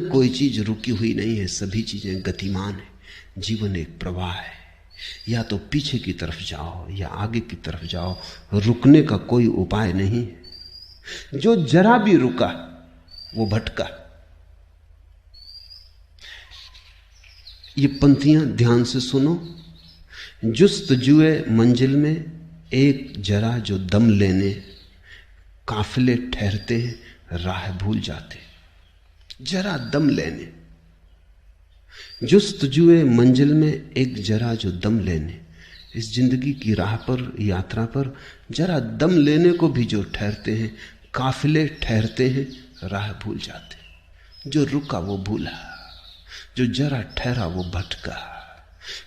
कोई चीज रुकी हुई नहीं है, सभी चीजें गतिमान है। जीवन एक प्रवाह है, या तो पीछे की तरफ जाओ या आगे की तरफ जाओ, रुकने का कोई उपाय नहीं है। जो जरा भी रुका वो भटका। ये पंक्तियां ध्यान से सुनो। जुस्तजुए मंजिल में एक जरा जो दम लेने, काफिले ठहरते हैं राह भूल जाते। जरा दम लेने, जुस्तजुए मंजिल में एक जरा जो दम लेने, इस जिंदगी की राह पर, यात्रा पर जरा दम लेने को भी जो ठहरते हैं, काफिले ठहरते हैं राह भूल जाते। जो रुका वो भूला, जो जरा ठहरा वो भटका,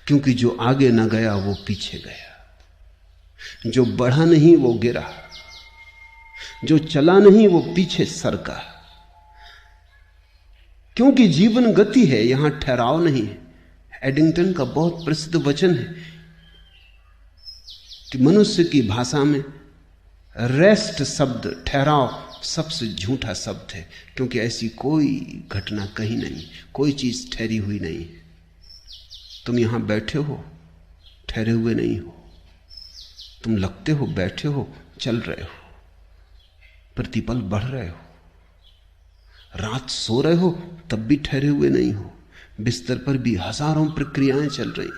क्योंकि जो आगे न गया वो पीछे गया, जो बढ़ा नहीं वो गिरा, जो चला नहीं वो पीछे सरका। क्योंकि जीवन गति है, यहां ठहराव नहीं है। एडिंगटन का बहुत प्रसिद्ध वचन है कि मनुष्य की भाषा में रेस्ट शब्द, ठहराव, सबसे झूठा शब्द है, क्योंकि ऐसी कोई घटना कहीं नहीं, कोई चीज ठहरी हुई नहीं। तुम यहां बैठे हो, ठहरे हुए नहीं हो। तुम लगते हो बैठे हो, चल रहे हो, प्रतिपल बढ़ रहे हो। रात सो रहे हो तब भी ठहरे हुए नहीं हो, बिस्तर पर भी हजारों प्रक्रियाएं चल रही।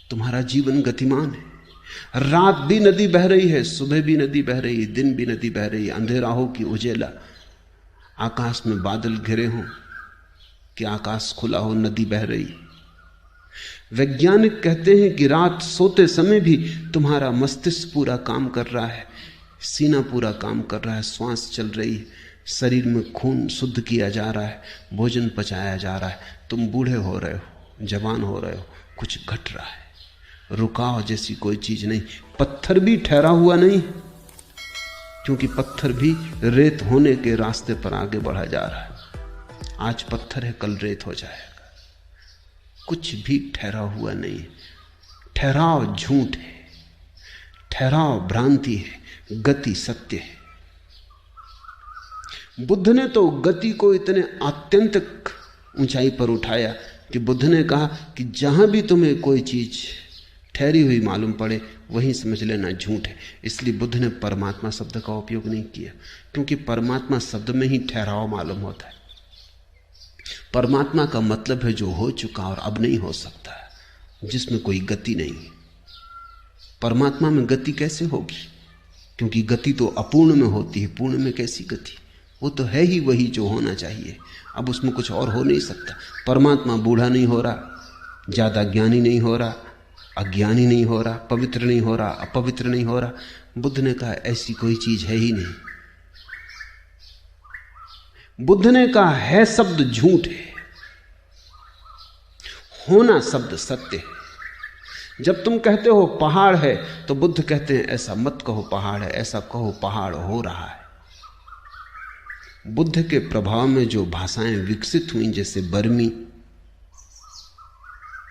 तुम्हारा जीवन गतिमान है। रात भी नदी बह रही है, सुबह भी नदी बह रही है, दिन भी नदी बह रही है। अंधेरा हो कि उजेला, आकाश में बादल घिरे हो कि आकाश खुला हो, नदी बह रही। वैज्ञानिक कहते हैं कि रात सोते समय भी तुम्हारा मस्तिष्क पूरा काम कर रहा है, सीना पूरा काम कर रहा है, श्वास चल रही है, शरीर में खून शुद्ध किया जा रहा है, भोजन पचाया जा रहा है। तुम बूढ़े हो रहे हो, जवान हो रहे हो, कुछ घट रहा है। रुकाव जैसी कोई चीज नहीं। पत्थर भी ठहरा हुआ नहीं, क्योंकि पत्थर भी रेत होने के रास्ते पर आगे बढ़ा जा रहा है। आज पत्थर है, कल रेत हो जाएगा। कुछ भी ठहरा हुआ नहीं। ठहराव झूठ है, ठहराव भ्रांति है, गति सत्य है। बुद्ध ने तो गति को इतने आत्यंतिक ऊंचाई पर उठाया कि बुद्ध ने कहा कि जहां भी तुम्हें कोई चीज ठहरी हुई मालूम पड़े, वहीं समझ लेना झूठ है। इसलिए बुद्ध ने परमात्मा शब्द का उपयोग नहीं किया, क्योंकि परमात्मा शब्द में ही ठहराव मालूम होता है। परमात्मा का मतलब है जो हो चुका और अब नहीं हो सकता, जिसमें कोई गति नहीं। परमात्मा में गति कैसे होगी? क्योंकि गति तो अपूर्ण में होती है, पूर्ण में कैसी गति? वो तो है ही वही जो होना चाहिए, अब उसमें कुछ और हो नहीं सकता। परमात्मा बूढ़ा नहीं हो रहा, ज्यादा ज्ञानी नहीं हो रहा, अज्ञानी नहीं हो रहा, पवित्र नहीं हो रहा, अपवित्र नहीं हो रहा। बुद्ध ने कहा ऐसी कोई चीज है ही नहीं। बुद्ध ने कहा है शब्द झूठ है, होना शब्द सत्य है। जब तुम कहते हो पहाड़ है, तो बुद्ध कहते हैं ऐसा मत कहो पहाड़ है, ऐसा कहो पहाड़ हो रहा है। बुद्ध के प्रभाव में जो भाषाएं विकसित हुई, जैसे बर्मी,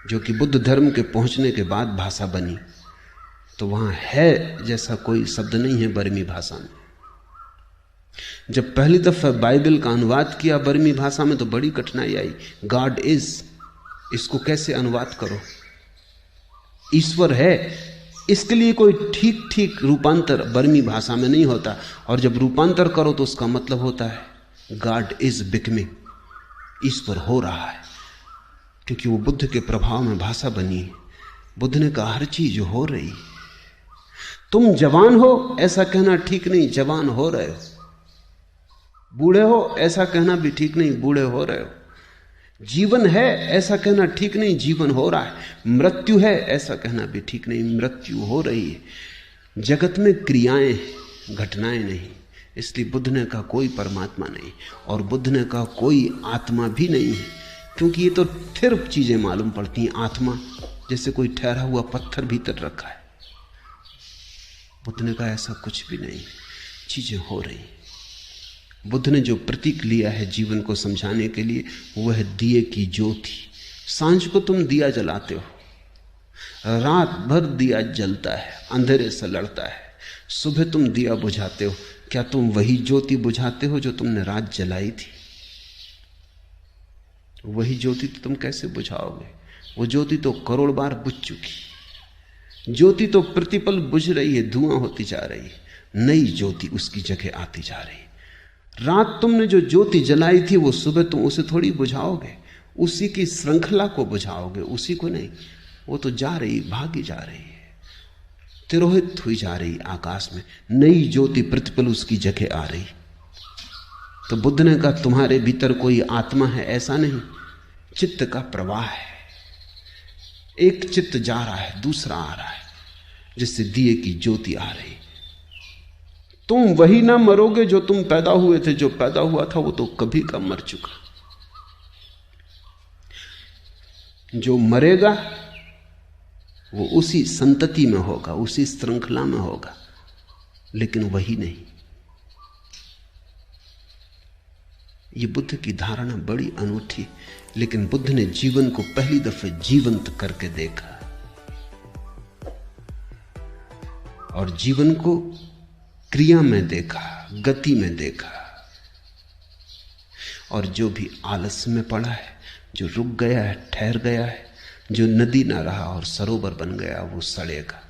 जो कि बुद्ध धर्म के पहुंचने के बाद भाषा बनी, तो वहां है जैसा कोई शब्द नहीं है बर्मी भाषा में। जब पहली दफा बाइबल का अनुवाद किया बर्मी भाषा में, तो बड़ी कठिनाई आई। गॉड इज, इसको कैसे अनुवाद करो? ईश्वर है, इसके लिए कोई ठीक ठीक रूपांतर बर्मी भाषा में नहीं होता। और जब रूपांतर करो तो उसका मतलब होता है गॉड इज बिकमिंग, ईश्वर हो रहा है, क्योंकि वो बुद्ध के प्रभाव में भाषा बनी है। बुद्ध ने कहा हर चीज हो रही। तुम जवान हो ऐसा कहना ठीक नहीं, जवान हो रहे हो। बूढ़े हो ऐसा कहना भी ठीक नहीं, बूढ़े हो रहे हो। जीवन है ऐसा कहना ठीक नहीं, जीवन हो रहा है। मृत्यु है ऐसा कहना भी ठीक नहीं, मृत्यु हो रही है। जगत में क्रियाएं, घटनाएं नहीं। इसलिए बुद्ध ने कहा कोई परमात्मा नहीं, और बुद्ध ने कहा कोई आत्मा भी नहीं है, क्योंकि ये तो थिर चीजें मालूम पड़ती हैं। आत्मा जैसे कोई ठहरा हुआ पत्थर भीतर रखा है। बुद्ध ने कहा ऐसा कुछ भी नहीं, चीजें हो रही। बुद्ध ने जो प्रतीक लिया है जीवन को समझाने के लिए, वह है दिए की ज्योति। सांझ को तुम दिया जलाते हो, रात भर दिया जलता है, अंधेरे से लड़ता है। सुबह तुम दिया बुझाते हो, क्या तुम वही ज्योति बुझाते हो जो तुमने रात जलाई थी? वही ज्योति तो तुम कैसे बुझाओगे? वो ज्योति तो करोड़ बार बुझ चुकी। ज्योति तो प्रतिपल बुझ रही है, धुआं होती जा रही है, नई ज्योति उसकी जगह आती जा रही है। रात तुमने जो ज्योति जलाई थी वो सुबह तुम उसे थोड़ी बुझाओगे, उसी की श्रृंखला को बुझाओगे, उसी को नहीं। वो तो जा रही, भागी जा रही है, तिरोहित हुई जा रही आकाश में, नई ज्योति प्रतिपल उसकी जगह आ रही। तो बुद्ध ने कहा तुम्हारे भीतर कोई आत्मा है, ऐसा नहीं, चित्त का प्रवाह है। एक चित्त जा रहा है, दूसरा आ रहा है, जिससे दिए की ज्योति आ रही। तुम वही ना मरोगे जो तुम पैदा हुए थे। जो पैदा हुआ था वो तो कभी का मर चुका। जो मरेगा वो उसी संतति में होगा, उसी श्रृंखला में होगा, लेकिन वही नहीं। ये बुद्ध की धारणा बड़ी अनूठी, लेकिन बुद्ध ने जीवन को पहली दफे जीवंत करके देखा और जीवन को क्रिया में देखा, गति में देखा। और जो भी आलस्य में पड़ा है, जो रुक गया है, ठहर गया है, जो नदी ना रहा और सरोवर बन गया, वो सड़ेगा।